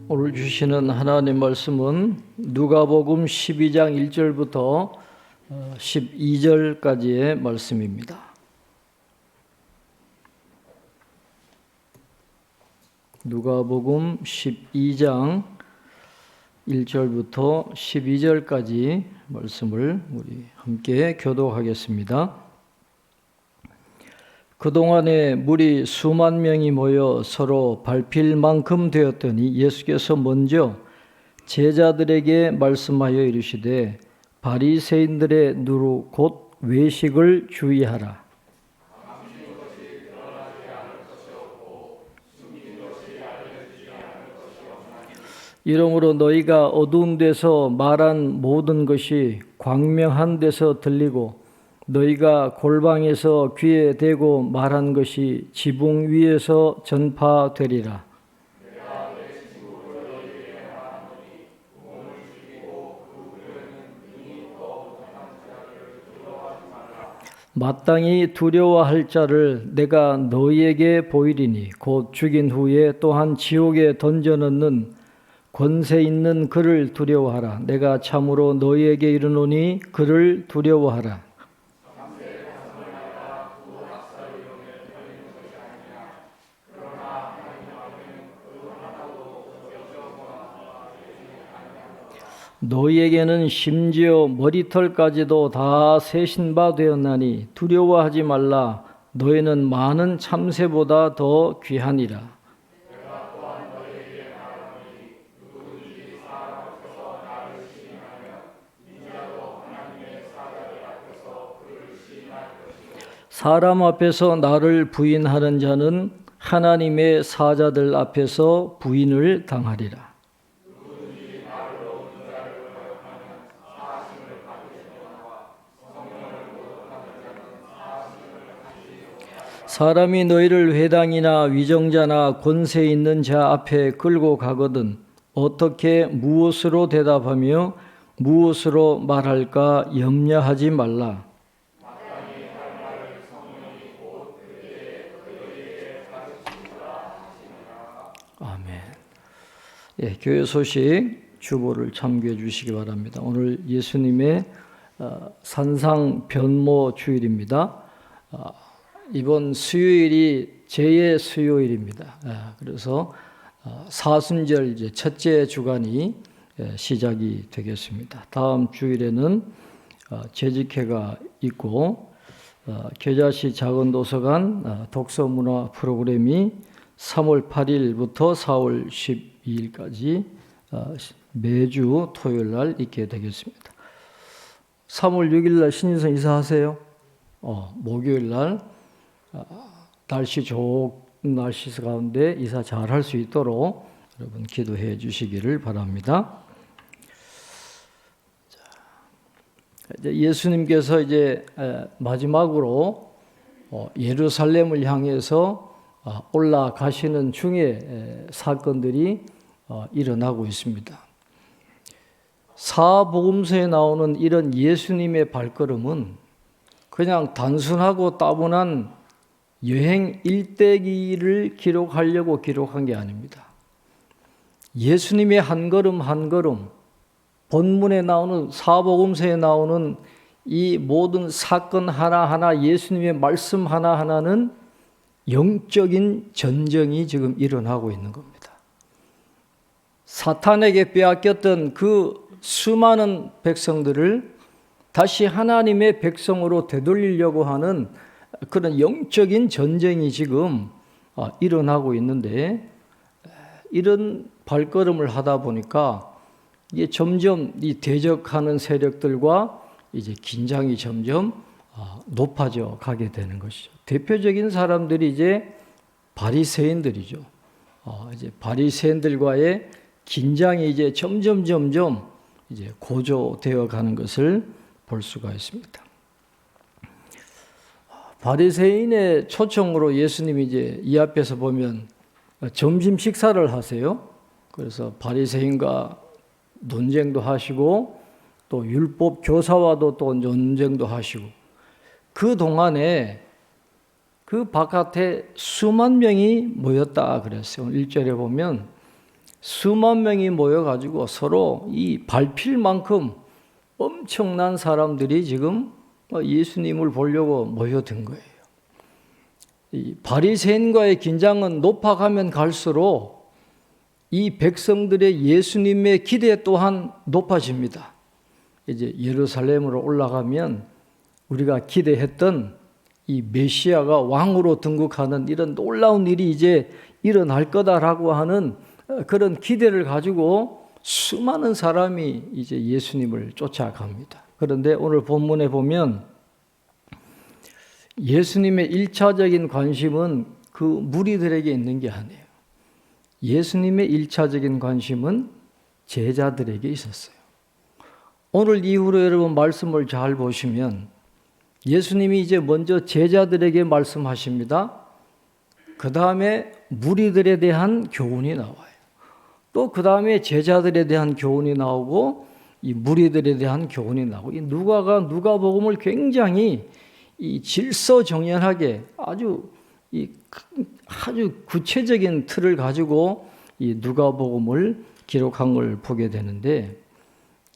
오늘 주시는 하나님 말씀은 누가복음 12장 1절부터 12절까지의 말씀입니다. 누가복음 12장 1절부터 12절까지 말씀을 우리 함께 교독하겠습니다. 그동안에 무리 수만 명이 모여 서로 밟힐 만큼 되었더니 예수께서 먼저 제자들에게 말씀하여 이르시되 바리새인들의 누루 곧 외식을 주의하라. 이러므로 너희가 어두운 데서 말한 모든 것이 광명한 데서 들리고 너희가 골방에서 귀에 대고 말한 것이 지붕 위에서 전파되리라. 마땅히 두려워할 자를 내가 너희에게 보이리니 곧 죽인 후에 또한 지옥에 던져넣는 권세 있는 그를 두려워하라. 내가 참으로 너희에게 이르노니 그를 두려워하라. 너희에게는 심지어 머리털까지도 다 세신 바 되었나니 두려워하지 말라. 너희는 많은 참새보다 더 귀하니라. 사람 앞에서 나를 부인하는 자는 하나님의 사자들 앞에서 부인을 당하리라. 사람이 너희를 회당이나 위정자나 권세 있는 자 앞에 끌고 가거든 어떻게 무엇으로 대답하며 무엇으로 말할까 염려하지 말라. 아멘. 예, 교회 소식 주보를 참고해 주시기 바랍니다. 오늘 예수님의 산상 변모 주일입니다. 이번 수요일이 제의 수요일입니다. 그래서 사순절 이제 첫째 주간이 시작이 되겠습니다. 다음 주일에는 재직회가 있고 겨자시 작은 도서관 독서문화 프로그램이 3월 8일부터 4월 12일까지 매주 토요일 날 있게 되겠습니다. 3월 6일 날 신인성 이사하세요. 목요일 날 날씨 좋은 날씨 가운데 이사 잘 할 수 있도록 여러분 기도해 주시기를 바랍니다. 예수님께서 이제 마지막으로 예루살렘을 향해서 올라가시는 중에 사건들이 일어나고 있습니다. 사복음서에 나오는 이런 예수님의 발걸음은 그냥 단순하고 따분한 여행 일대기를 기록하려고 기록한 게 아닙니다. 예수님의 한 걸음 한 걸음, 본문에 나오는 사복음서에 나오는 이 모든 사건 하나하나, 예수님의 말씀 하나하나는 영적인 전쟁이 지금 일어나고 있는 겁니다. 사탄에게 빼앗겼던 그 수많은 백성들을 다시 하나님의 백성으로 되돌리려고 하는 그런 영적인 전쟁이 지금 일어나고 있는데, 이런 발걸음을 하다 보니까 이게 점점 이 대적하는 세력들과 이제 긴장이 점점 높아져 가게 되는 것이죠. 대표적인 사람들이 이제 바리새인들이죠. 이제 바리새인들과의 긴장이 이제 점점 이제 고조되어 가는 것을 볼 수가 있습니다. 바리새인의 초청으로 예수님이 이제 이 앞에서 보면 점심 식사를 하세요. 그래서 바리새인과 논쟁도 하시고 또 율법 교사와도 또 논쟁도 하시고, 그 동안에 그 바깥에 수만 명이 모였다 그랬어요. 1절에 보면 수만 명이 모여가지고 서로 이 밟힐 만큼 엄청난 사람들이 지금 예수님을 보려고 모여든 거예요. 이 바리새인과의 긴장은 높아가면 갈수록 이 백성들의 예수님의 기대 또한 높아집니다. 이제 예루살렘으로 올라가면 우리가 기대했던 이 메시아가 왕으로 등극하는 이런 놀라운 일이 이제 일어날 거다라고 하는 그런 기대를 가지고 수많은 사람이 이제 예수님을 쫓아갑니다. 그런데 오늘 본문에 보면 예수님의 1차적인 관심은 그 무리들에게 있는 게 아니에요. 예수님의 1차적인 관심은 제자들에게 있었어요. 오늘 이후로 여러분 말씀을 잘 보시면 예수님이 이제 먼저 제자들에게 말씀하십니다. 그 다음에 무리들에 대한 교훈이 나와요. 또 그 다음에 제자들에 대한 교훈이 나오고 이 무리들에 대한 교훈이 나오고 이 누가복음을 굉장히 이 질서정연하게 아주 구체적인 틀을 가지고 이 누가복음을 기록한 걸 보게 되는데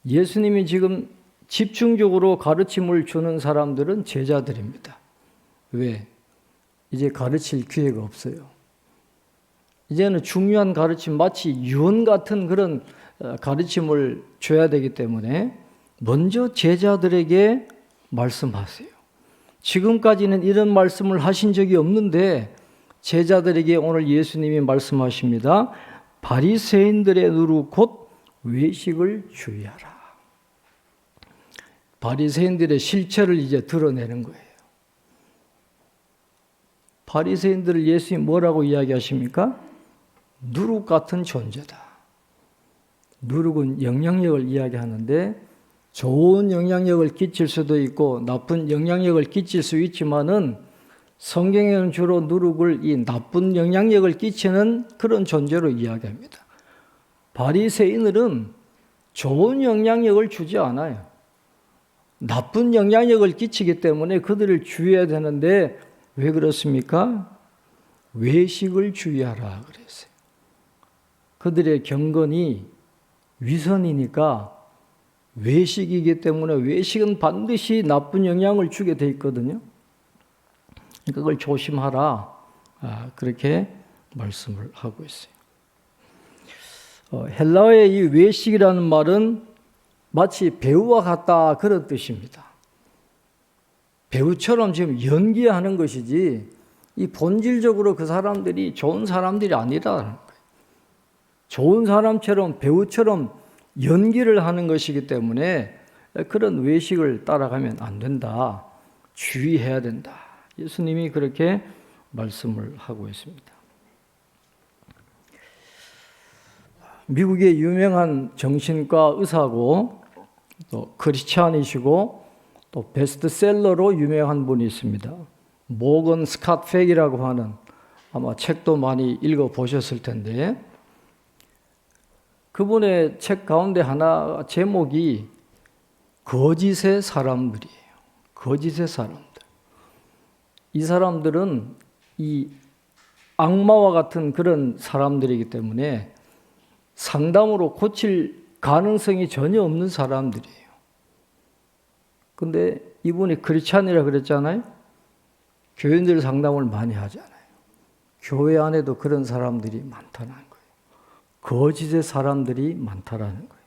예수님이 지금 집중적으로 가르침을 주는 사람들은 제자들입니다. 왜? 이제 가르칠 기회가 없어요. 이제는 중요한 가르침, 마치 유언 같은 그런 가르침을 줘야 되기 때문에 먼저 제자들에게 말씀하세요. 지금까지는 이런 말씀을 하신 적이 없는데 제자들에게 오늘 예수님이 말씀하십니다. 바리새인들의 누루 곧 외식을 주의하라. 바리새인들의 실체를 이제 드러내는 거예요. 바리새인들을 예수님이 뭐라고 이야기하십니까? 누룩 같은 존재다. 누룩은 영향력을 이야기하는데 좋은 영향력을 끼칠 수도 있고 나쁜 영향력을 끼칠 수 있지만은 성경에는 주로 누룩을 이 나쁜 영향력을 끼치는 그런 존재로 이야기합니다. 바리새인들은 좋은 영향력을 주지 않아요. 나쁜 영향력을 끼치기 때문에 그들을 주의해야 되는데 왜 그렇습니까? 외식을 주의하라 그랬어요. 그들의 경건이 위선이니까 외식이기 때문에 외식은 반드시 나쁜 영향을 주게 돼 있거든요. 그걸 조심하라. 그렇게 말씀을 하고 있어요. 헬라어의 이 외식이라는 말은 마치 배우와 같다 그런 뜻입니다. 배우처럼 지금 연기하는 것이지 이 본질적으로 그 사람들이 좋은 사람들이 아니라는 거예요. 좋은 사람처럼 배우처럼 연기를 하는 것이기 때문에 그런 외식을 따라가면 안 된다. 주의해야 된다. 예수님이 그렇게 말씀을 하고 있습니다. 미국의 유명한 정신과 의사고 또 크리스찬이시고 또 베스트셀러로 유명한 분이 있습니다. 모건 스캇 팩이라고 하는 아마 책도 많이 읽어보셨을 텐데 그분의 책 가운데 하나 제목이 거짓의 사람들이에요. 거짓의 사람들. 이 사람들은 이 악마와 같은 그런 사람들이기 때문에 상담으로 고칠 가능성이 전혀 없는 사람들이에요. 근데 이분이 크리스찬이라 그랬잖아요. 교인들 상담을 많이 하잖아요. 교회 안에도 그런 사람들이 많다는 거예요. 거짓의 사람들이 많다라는 거예요.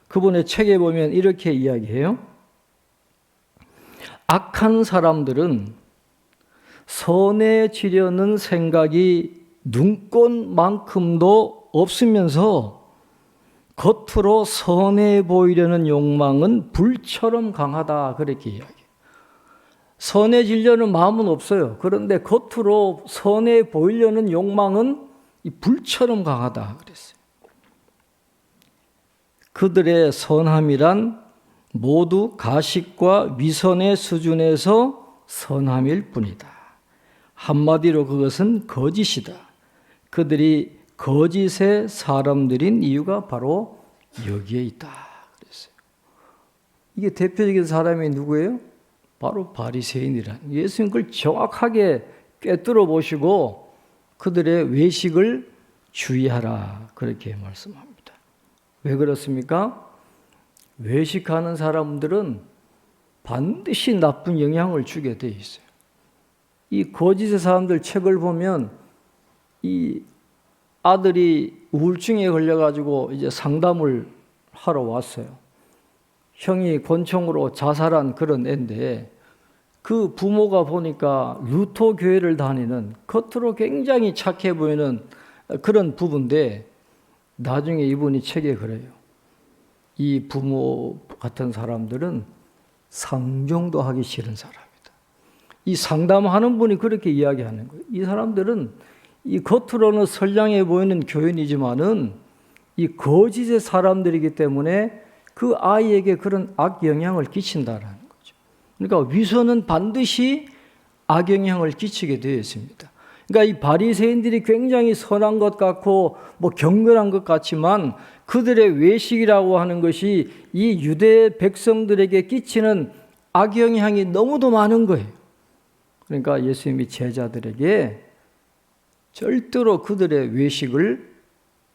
그분의 책에 보면 이렇게 이야기해요. 악한 사람들은 선해지려는 생각이 눈꽃만큼도 없으면서 겉으로 선해 보이려는 욕망은 불처럼 강하다 그렇게 이야기해요. 선해지려는 마음은 없어요. 그런데 겉으로 선해 보이려는 욕망은 이 불처럼 강하다 그랬어요. 그들의 선함이란 모두 가식과 위선의 수준에서 선함일 뿐이다. 한마디로 그것은 거짓이다. 그들이 거짓의 사람들인 이유가 바로 여기에 있다 그랬어요. 이게 대표적인 사람이 누구예요? 바로 바리새인이란. 예수님 그걸 정확하게 꿰뚫어 보시고 그들의 외식을 주의하라 그렇게 말씀합니다. 왜 그렇습니까? 외식하는 사람들은 반드시 나쁜 영향을 주게 돼 있어요. 이 거짓의 사람들 책을 보면 이 아들이 우울증에 걸려가지고 이제 상담을 하러 왔어요. 형이 권총으로 자살한 그런 애인데 그 부모가 보니까 루터 교회를 다니는 겉으로 굉장히 착해 보이는 그런 부부인데 나중에 이분이 책에 그래요. 이 부모 같은 사람들은 상종도 하기 싫은 사람이다. 이 상담하는 분이 그렇게 이야기하는 거예요. 이 사람들은 이 겉으로는 선량해 보이는 교인이지만은 이 거짓의 사람들이기 때문에 그 아이에게 그런 악영향을 끼친다라는 거죠. 그러니까 위선은 반드시 악영향을 끼치게 되어 있습니다. 그러니까 이 바리새인들이 굉장히 선한 것 같고 뭐 경건한 것 같지만 그들의 외식이라고 하는 것이 이 유대 백성들에게 끼치는 악영향이 너무도 많은 거예요. 그러니까 예수님이 제자들에게 절대로 그들의 외식을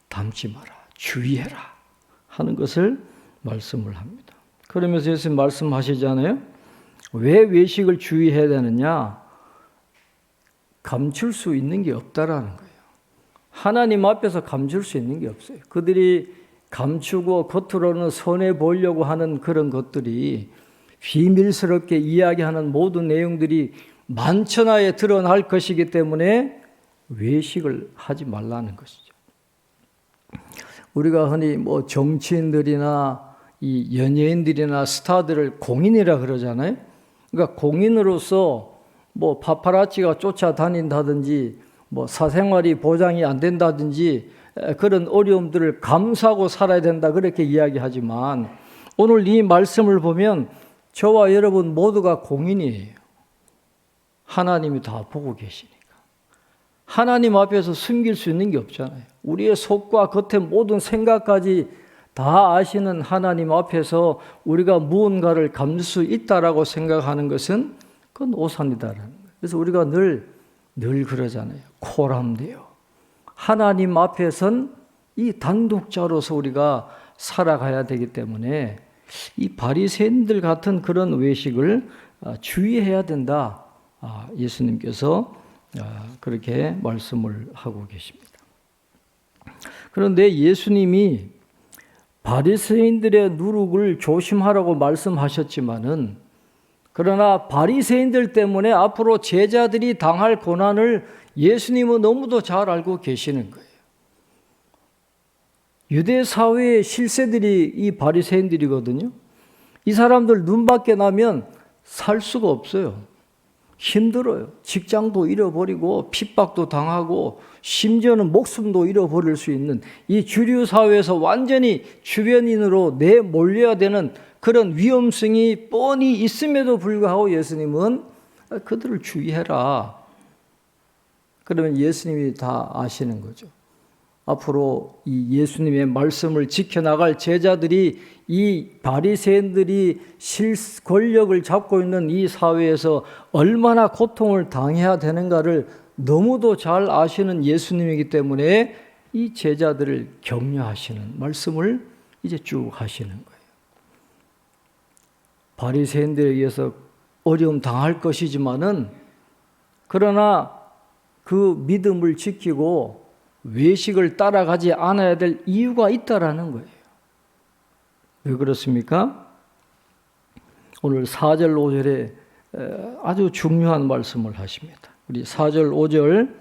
담지 마라, 주의해라 하는 것을 말씀을 합니다. 그러면서 예수님 말씀하시잖아요. 왜 외식을 주의해야 되느냐? 감출 수 있는 게 없다라는 거예요. 하나님 앞에서 감출 수 있는 게 없어요. 그들이 감추고 겉으로는 선해 보이려고 하는 그런 것들이 비밀스럽게 이야기하는 모든 내용들이 만천하에 드러날 것이기 때문에 외식을 하지 말라는 것이죠. 우리가 흔히 뭐 정치인들이나 이 연예인들이나 스타들을 공인이라 그러잖아요. 그러니까 공인으로서 뭐 파파라치가 쫓아다닌다든지 뭐 사생활이 보장이 안 된다든지 그런 어려움들을 감수하고 살아야 된다 그렇게 이야기하지만 오늘 이 말씀을 보면 저와 여러분 모두가 공인이에요. 하나님이 다 보고 계시니까. 하나님 앞에서 숨길 수 있는 게 없잖아요. 우리의 속과 겉의 모든 생각까지 다 아시는 하나님 앞에서 우리가 무언가를 감출 수 있다라고 생각하는 것은 그건 오산이다라는 거예요. 그래서 우리가 늘 그러잖아요. 코람데요. 하나님 앞에선 이 단독자로서 우리가 살아가야 되기 때문에 이 바리새인들 같은 그런 외식을 주의해야 된다. 예수님께서 그렇게 말씀을 하고 계십니다. 그런데 예수님이 바리새인들의 누룩을 조심하라고 말씀하셨지만은 그러나 바리새인들 때문에 앞으로 제자들이 당할 고난을 예수님은 너무도 잘 알고 계시는 거예요. 유대 사회의 실세들이 이 바리새인들이거든요. 이 사람들 눈 밖에 나면 살 수가 없어요. 힘들어요. 직장도 잃어버리고 핍박도 당하고 심지어는 목숨도 잃어버릴 수 있는 이 주류 사회에서 완전히 주변인으로 내몰려야 되는 그런 위험성이 뻔히 있음에도 불구하고 예수님은 그들을 주의해라. 그러면 예수님이 다 아시는 거죠. 앞으로 이 예수님의 말씀을 지켜나갈 제자들이 이 바리새인들이 권력을 잡고 있는 이 사회에서 얼마나 고통을 당해야 되는가를 너무도 잘 아시는 예수님이기 때문에 이 제자들을 격려하시는 말씀을 이제 쭉 하시는 거예요. 바리새인들에 의해서 어려움 당할 것이지만은 그러나 그 믿음을 지키고 외식을 따라가지 않아야 될 이유가 있다라는 거예요. 왜 그렇습니까? 오늘 4절 5절에 아주 중요한 말씀을 하십니다. 우리 4절 5절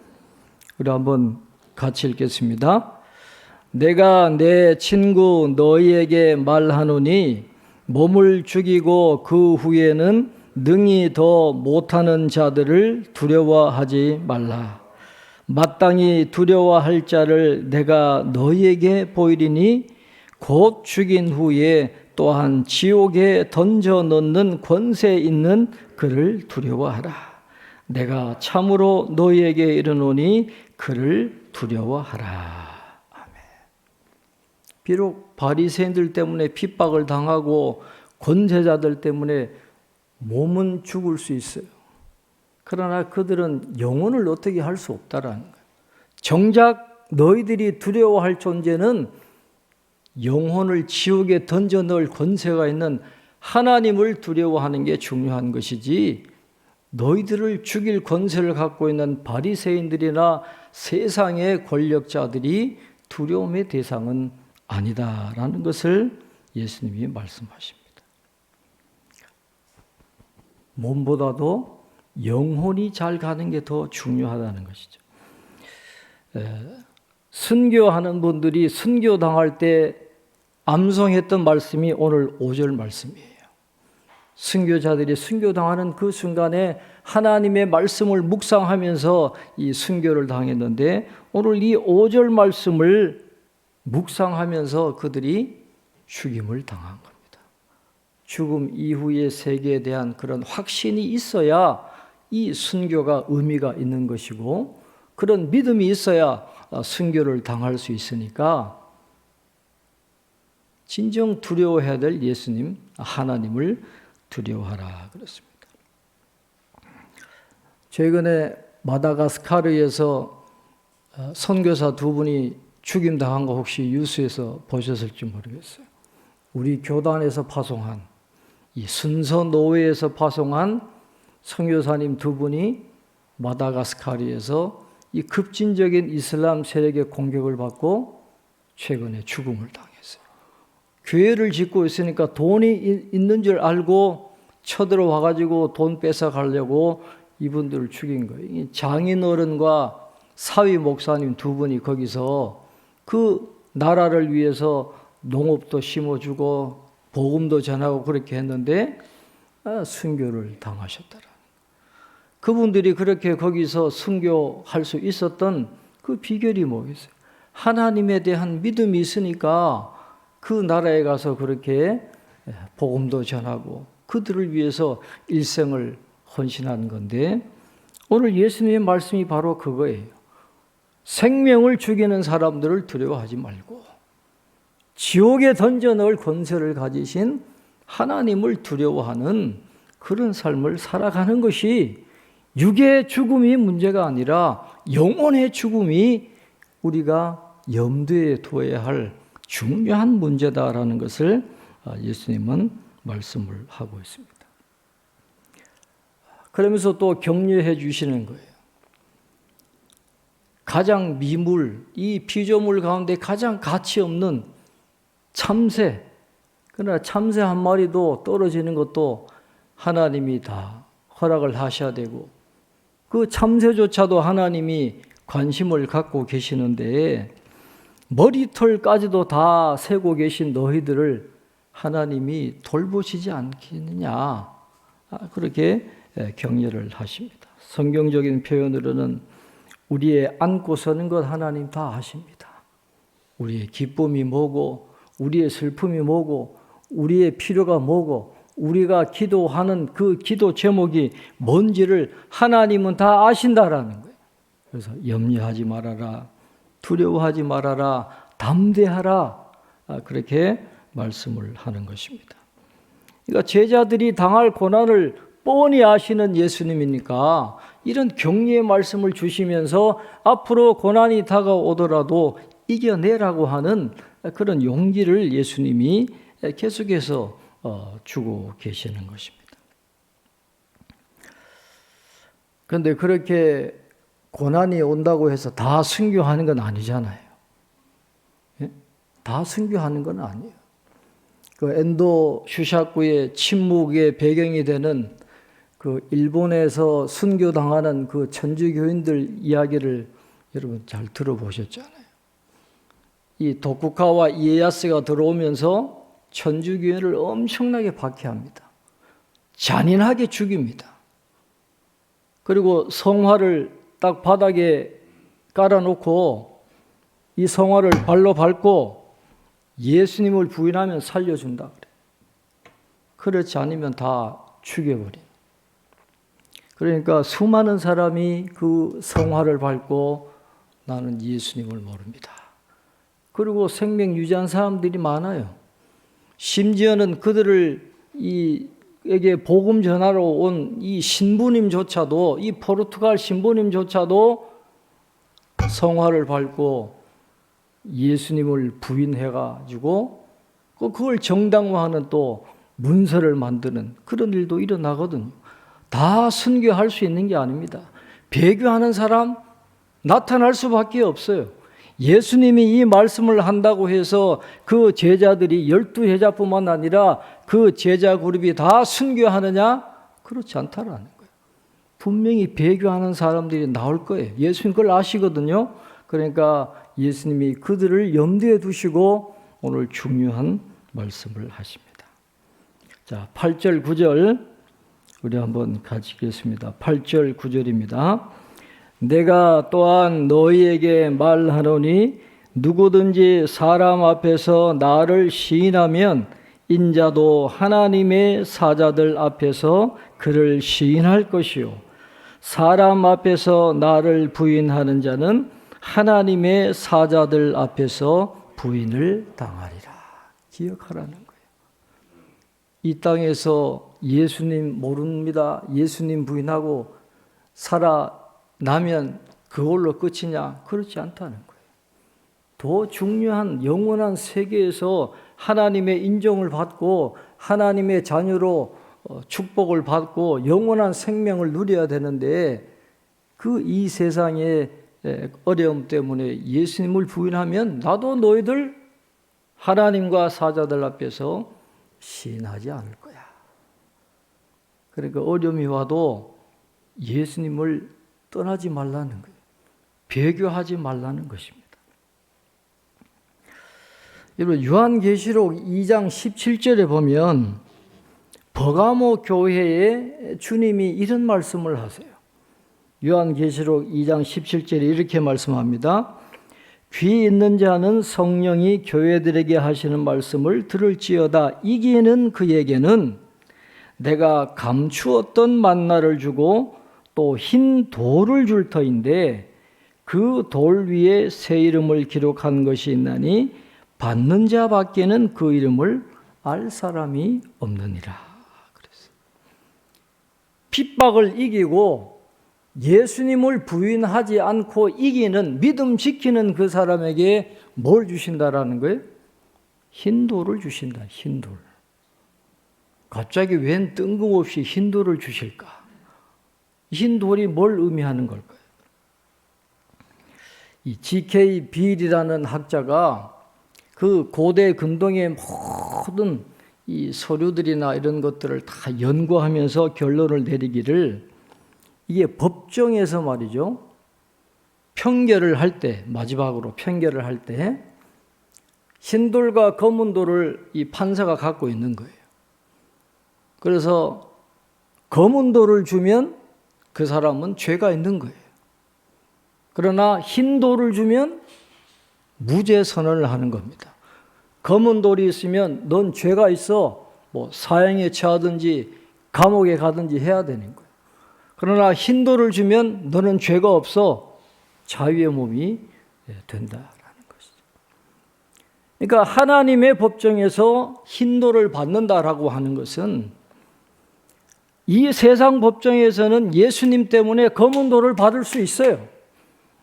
우리 한번 같이 읽겠습니다. 내가 내 친구 너희에게 말하노니 몸을 죽이고 그 후에는 능히 더 못하는 자들을 두려워하지 말라. 마땅히 두려워할 자를 내가 너희에게 보이리니 곧 죽인 후에 또한 지옥에 던져 넣는 권세 있는 그를 두려워하라. 내가 참으로 너희에게 이르노니 그를 두려워하라. 아멘. 비록 바리새인들 때문에 핍박을 당하고 권세자들 때문에 몸은 죽을 수 있어요. 그러나 그들은 영혼을 어떻게 할 수 없다라는 거예요. 정작 너희들이 두려워할 존재는 영혼을 지옥에 던져 넣을 권세가 있는 하나님을 두려워하는 게 중요한 것이지, 너희들을 죽일 권세를 갖고 있는 바리새인들이나 세상의 권력자들이 두려움의 대상은 아니다라는 것을 예수님이 말씀하십니다. 몸보다도 영혼이 잘 가는 게 더 중요하다는 것이죠. 순교하는 분들이 순교당할 때 암송했던 말씀이 오늘 5절 말씀이에요. 순교자들이 순교당하는 그 순간에 하나님의 말씀을 묵상하면서 이 순교를 당했는데, 오늘 이 5절 말씀을 묵상하면서 그들이 죽임을 당한 겁니다. 죽음 이후의 세계에 대한 그런 확신이 있어야 이 순교가 의미가 있는 것이고, 그런 믿음이 있어야 순교를 당할 수 있으니까 진정 두려워해야 될 예수님, 하나님을 두려워하라 그랬습니다. 최근에 마다가스카르에서 선교사 두 분이 죽임당한 거 혹시 뉴스에서 보셨을지 모르겠어요. 우리 교단에서 파송한, 이 순서 노회에서 파송한 선교사님 두 분이 마다가스카르에서 이 급진적인 이슬람 세력의 공격을 받고 최근에 죽음을 당했어요. 교회를 짓고 있으니까 돈이 있는 줄 알고 쳐들어와 가지고 돈 뺏어 가려고 이분들을 죽인 거예요. 장인 어른과 사위 목사님 두 분이 거기서 그 나라를 위해서 농업도 심어주고 복음도 전하고 그렇게 했는데 순교를 당하셨더라. 그분들이 그렇게 거기서 순교할 수 있었던 그 비결이 뭐겠어요? 하나님에 대한 믿음이 있으니까 그 나라에 가서 그렇게 복음도 전하고 그들을 위해서 일생을 헌신한 건데, 오늘 예수님의 말씀이 바로 그거예요. 생명을 죽이는 사람들을 두려워하지 말고 지옥에 던져 넣을 권세를 가지신 하나님을 두려워하는 그런 삶을 살아가는 것이 육의 죽음이 문제가 아니라 영혼의 죽음이 우리가 염두에 두어야 할 중요한 문제다라는 것을 예수님은 말씀을 하고 있습니다. 그러면서 또 격려해 주시는 거예요. 가장 미물, 이 피조물 가운데 가장 가치 없는 참새, 그러나 참새 한 마리도 떨어지는 것도 하나님이 다 허락을 하셔야 되고, 그 참새조차도 하나님이 관심을 갖고 계시는데 머리털까지도 다 세고 계신 너희들을 하나님이 돌보시지 않겠느냐, 그렇게 격려를 하십니다. 성경적인 표현으로는 우리의 안고 서는 것 하나님 다 아십니다. 우리의 기쁨이 뭐고 우리의 슬픔이 뭐고 우리의 필요가 뭐고 우리가 기도하는 그 기도 제목이 뭔지를 하나님은 다 아신다라는 거예요. 그래서 염려하지 말아라, 두려워하지 말아라, 담대하라, 그렇게 말씀을 하는 것입니다. 그러니까 제자들이 당할 고난을 뻔히 아시는 예수님이니까 이런 격려의 말씀을 주시면서 앞으로 고난이 다가오더라도 이겨내라고 하는 그런 용기를 예수님이 계속해서 주고 계시는 것입니다. 그런데 그렇게 고난이 온다고 해서 다 순교하는 건 아니잖아요. 다 순교하는 건 아니에요. 그 엔도 슈샤쿠의 침묵의 배경이 되는 그 일본에서 순교당하는 그 천주교인들 이야기를 여러분 잘 들어보셨잖아요. 이 도쿠가와 이에야스가 들어오면서 천주교인을 엄청나게 박해합니다. 잔인하게 죽입니다. 그리고 성화를 딱 바닥에 깔아놓고 이 성화를 발로 밟고 예수님을 부인하면 살려준다 그래. 그렇지 않으면 다 죽여버린. 그러니까 수많은 사람이 그 성화를 밟고 나는 예수님을 모릅니다. 그리고 생명 유지한 사람들이 많아요. 심지어는 그들을 에게 복음 전하러 온 이 신부님조차도, 이 포르투갈 신부님조차도 성화를 밟고 예수님을 부인해가지고 그걸 정당화하는 또 문서를 만드는 그런 일도 일어나거든요. 다 순교할 수 있는 게 아닙니다. 배교하는 사람 나타날 수밖에 없어요. 예수님이 이 말씀을 한다고 해서 그 제자들이 12제자뿐만 아니라 그 제자 그룹이 다 순교하느냐? 그렇지 않다라는 거예요. 분명히 배교하는 사람들이 나올 거예요. 예수님 그걸 아시거든요. 그러니까 예수님이 그들을 염두에 두시고 오늘 중요한 말씀을 하십니다. 자, 8절 9절 우리 한번 같이 읽겠습니다. 8절 9절입니다. 내가 또한 너희에게 말하노니 누구든지 사람 앞에서 나를 시인하면 인자도 하나님의 사자들 앞에서 그를 시인할 것이요 사람 앞에서 나를 부인하는 자는 하나님의 사자들 앞에서 부인을 당하리라. 기억하라는 거예요. 이 땅에서 예수님 모릅니다. 예수님 부인하고 살아나면 그걸로 끝이냐? 그렇지 않다는 거예요. 더 중요한 영원한 세계에서 하나님의 인정을 받고 하나님의 자녀로 축복을 받고 영원한 생명을 누려야 되는데 그 이 세상의 어려움 때문에 예수님을 부인하면 나도 너희들 하나님과 사자들 앞에서 시인하지 않을 거야. 그러니까 어려움이 와도 예수님을 떠나지 말라는 거예요. 배교하지 말라는 것입니다. 여러분 요한계시록 2장 17절에 보면 버가모 교회에 주님이 이런 말씀을 하세요. 요한계시록 2장 17절에 이렇게 말씀합니다. 귀 있는 자는 성령이 교회들에게 하시는 말씀을 들을지어다. 이기는 그에게는 내가 감추었던 만나를 주고 또 흰 돌을 줄 터인데 그 돌 위에 새 이름을 기록한 것이 있나니 받는 자 밖에는 그 이름을 알 사람이 없느니라. 그랬어요. 핍박을 이기고 예수님을 부인하지 않고 이기는 믿음 지키는 그 사람에게 뭘 주신다라는 거예요? 흰 돌을 주신다. 흰 돌. 갑자기 웬 뜬금없이 흰 돌을 주실까? 흰 돌이 뭘 의미하는 걸까요? 이 G.K. 빌이라는 학자가 그 고대 근동의 모든 이 서류들이나 이런 것들을 다 연구하면서 결론을 내리기를 이게 법정에서 말이죠. 평결을 할 때, 마지막으로 평결을 할 때 흰돌과 검은 돌을 이 판사가 갖고 있는 거예요. 그래서 검은 돌을 주면 그 사람은 죄가 있는 거예요. 그러나 흰 돌을 주면 무죄 선언을 하는 겁니다. 검은 돌이 있으면 넌 죄가 있어 뭐 사형에 처하든지 감옥에 가든지 해야 되는 거예요. 그러나 흰 돌을 주면 너는 죄가 없어 자유의 몸이 된다라는 것이죠. 그러니까 하나님의 법정에서 흰 돌을 받는다라고 하는 것은 이 세상 법정에서는 예수님 때문에 검은 돌을 받을 수 있어요.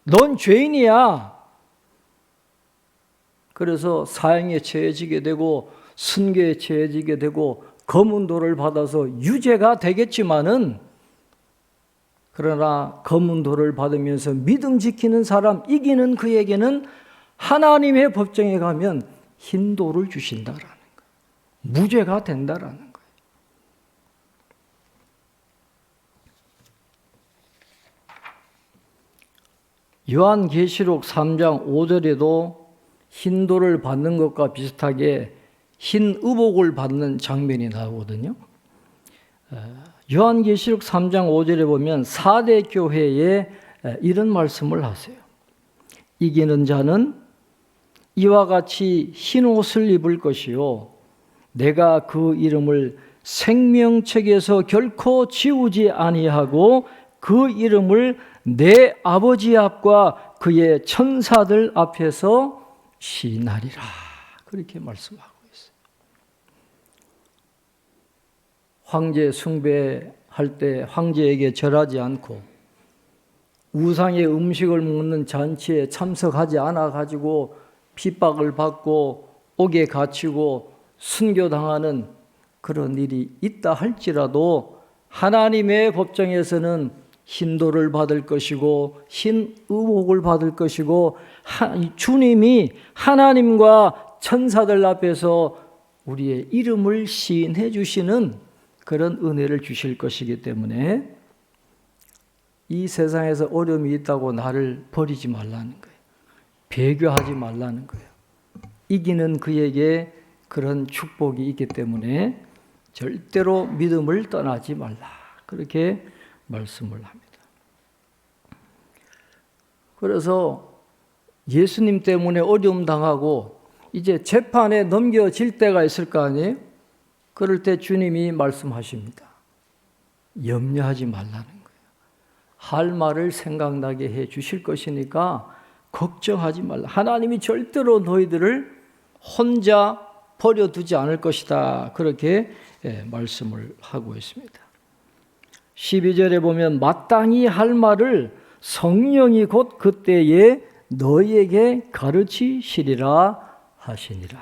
넌 죄인이야. 그래서 사형에 처해지게 되고 순교에 처해지게 되고 검은 돌을 받아서 유죄가 되겠지만은 그러나 검은 돌을 받으면서 믿음 지키는 사람 이기는 그에게는 하나님의 법정에 가면 흰 돌을 주신다라는 거예요. 무죄가 된다라는 거예요. 요한계시록 3장 5절에도 흰 돌을 받는 것과 비슷하게 흰 의복을 받는 장면이 나오거든요. 요한계시록 3장 5절에 보면 4대 교회에 이런 말씀을 하세요. 이기는 자는 이와 같이 흰 옷을 입을 것이요 내가 그 이름을 생명책에서 결코 지우지 아니하고 그 이름을 내 아버지 앞과 그의 천사들 앞에서 시인하리라. 그렇게 말씀하고 있어요. 황제 숭배할 때 황제에게 절하지 않고 우상의 음식을 먹는 잔치에 참석하지 않아 가지고 핍박을 받고 옥에 갇히고 순교당하는 그런 일이 있다 할지라도 하나님의 법정에서는 hin도를 받을 것이고 hin의복을 받을 것이고 주님이 하나님과 천사들 앞에서 우리의 이름을 시인해 주시는 그런 은혜를 주실 것이기 때문에 이 세상에서 어려움이 있다고 나를 버리지 말라는 거예요. 배교하지 말라는 거예요. 이기는 그에게 그런 축복이 있기 때문에 절대로 믿음을 떠나지 말라. 그렇게 말씀을 합니다. 그래서 예수님 때문에 어려움 당하고 이제 재판에 넘겨질 때가 있을 거 아니에요? 그럴 때 주님이 말씀하십니다. 염려하지 말라는 거예요. 할 말을 생각나게 해 주실 것이니까 걱정하지 말라. 하나님이 절대로 너희들을 혼자 버려두지 않을 것이다. 그렇게 말씀을 하고 있습니다. 12절에 보면 마땅히 할 말을 성령이 곧 그때에 너희에게 가르치시리라 하시니라.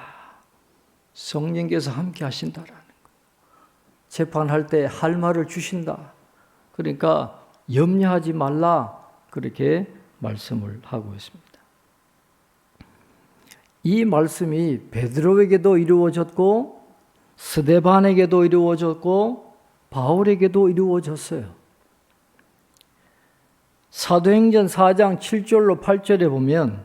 성령께서 함께 하신다라는 거예요. 재판할 때 할 말을 주신다. 그러니까 염려하지 말라. 그렇게 말씀을 하고 있습니다. 이 말씀이 베드로에게도 이루어졌고 스데반에게도 이루어졌고 바울에게도 이루어졌어요. 사도행전 4장 7절로 8절에 보면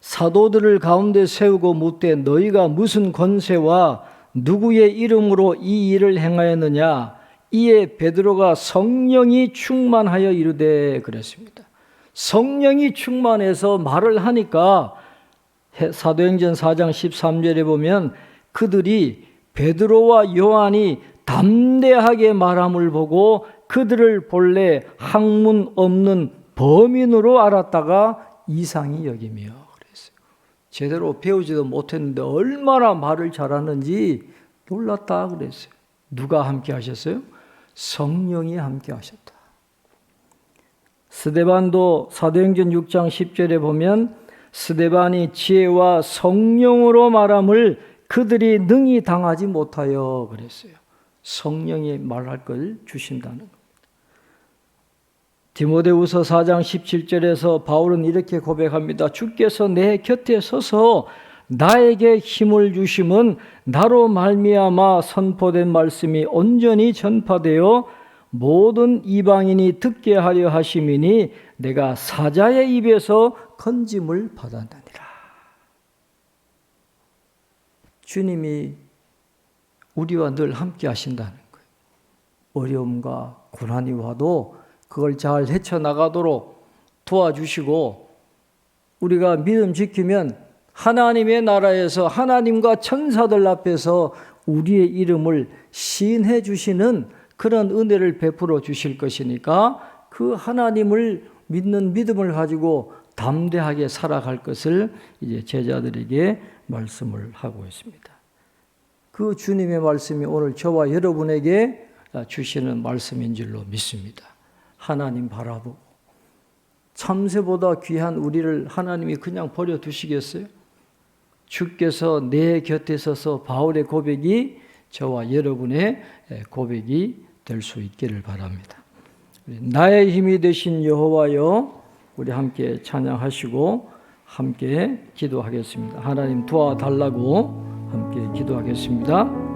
사도들을 가운데 세우고 묻되 너희가 무슨 권세와 누구의 이름으로 이 일을 행하였느냐? 이에 베드로가 성령이 충만하여 이르되 그랬습니다. 성령이 충만해서 말을 하니까 사도행전 4장 13절에 보면 그들이 베드로와 요한이 담대하게 말함을 보고 그들을 본래 학문 없는 범인으로 알았다가 이상히 여기며 그랬어요. 제대로 배우지도 못했는데 얼마나 말을 잘하는지 놀랐다 그랬어요. 누가 함께 하셨어요? 성령이 함께 하셨다. 스데반도 사도행전 6장 10절에 보면 스데반이 지혜와 성령으로 말함을 그들이 능히 당하지 못하여 그랬어요. 성령이 말할 걸 주신다는 겁니다. 디모데후서 4장 17절에서 바울은 이렇게 고백합니다. 주께서 내 곁에 서서 나에게 힘을 주심은 나로 말미암아 선포된 말씀이 온전히 전파되어 모든 이방인이 듣게 하려 하심이니 내가 사자의 입에서 건짐을 받았느니라. 주님이 우리와 늘 함께 하신다는 거예요. 어려움과 고난이 와도 그걸 잘 헤쳐나가도록 도와주시고 우리가 믿음 지키면 하나님의 나라에서 하나님과 천사들 앞에서 우리의 이름을 시인해 주시는 그런 은혜를 베풀어 주실 것이니까 그 하나님을 믿는 믿음을 가지고 담대하게 살아갈 것을 이제 제자들에게 말씀을 하고 있습니다. 그 주님의 말씀이 오늘 저와 여러분에게 주시는 말씀인 줄로 믿습니다. 하나님 바라보고 참새보다 귀한 우리를 하나님이 그냥 버려두시겠어요? 주께서 내 곁에 서서 바울의 고백이 저와 여러분의 고백이 될 수 있기를 바랍니다. 나의 힘이 되신 여호와여, 우리 함께 찬양하시고 함께 기도하겠습니다. 하나님 도와달라고 함께 기도하겠습니다.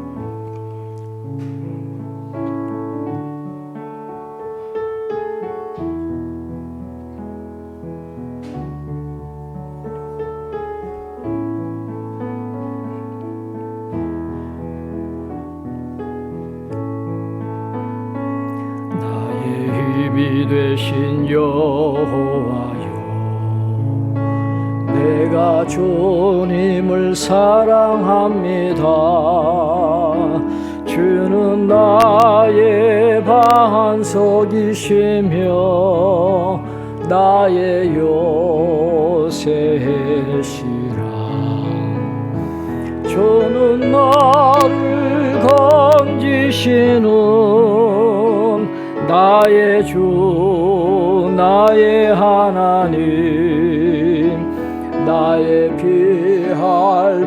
힘이 되신 여호와여, 내가 주님을 사랑합니다. 주는 나의 반석이시며 나의 요새시라. 주는 나를 건지시는 나의 주 나의 하나님, 나의 빛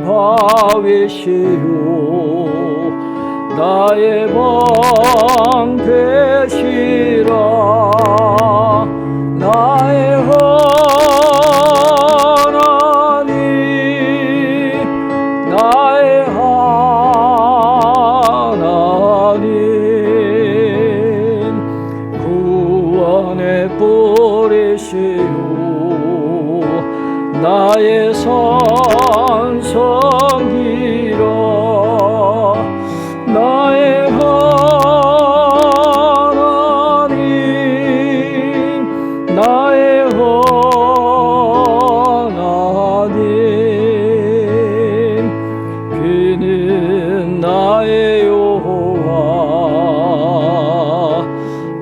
다윗이요 나의 방 되시라 나의 하나님 나의 하나님 구원의 뿌리시요 나의 산성이라 나의 하나님 나의 하나님 그는 나의 여호와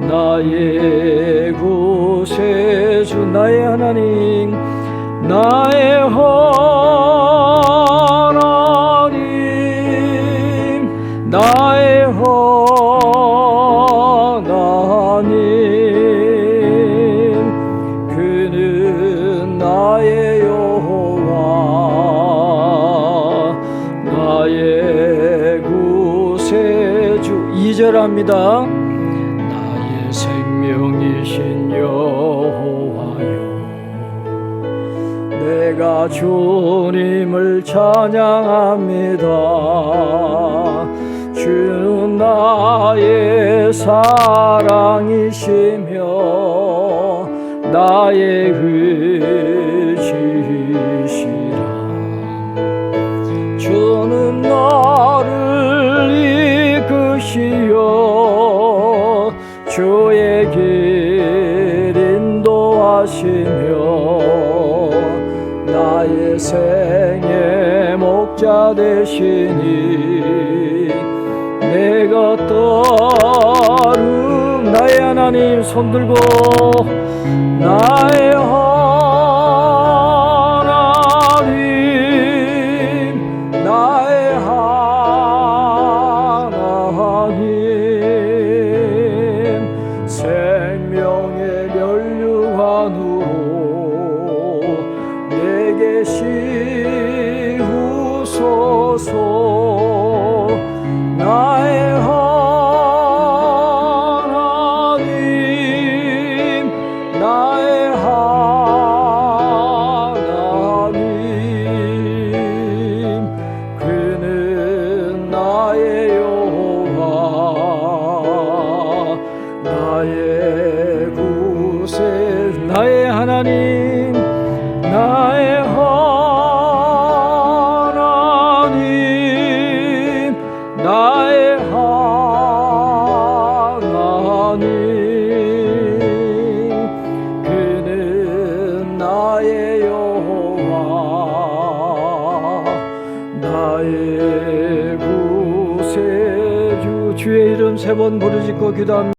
나의 구세주 나의 하나님 나의 하나님 나의 하나님 그는 나의 여호와 나의 구세주 2절합니다 나의 생명이신 여호와여 내가 주님을 찬양합니다 주는 나의 사랑이시며 나의 의지시라 주는 나를 이끄시어 주의 길 인도하시며 나의 생의 목자 되시니 내가 따름 나의 하나님 손들고 나의 하나님 나의 하나님 생명의 면류관으로 내게 씌우소서 나의 하나님 나의 하나님 그는 나의 여호와 나의 구세 나의 하나님 나의 하나님 나의 하나님 그는 나의 여호와 나의 구세주 주의 이름 3번 부르짖고 기도합니다.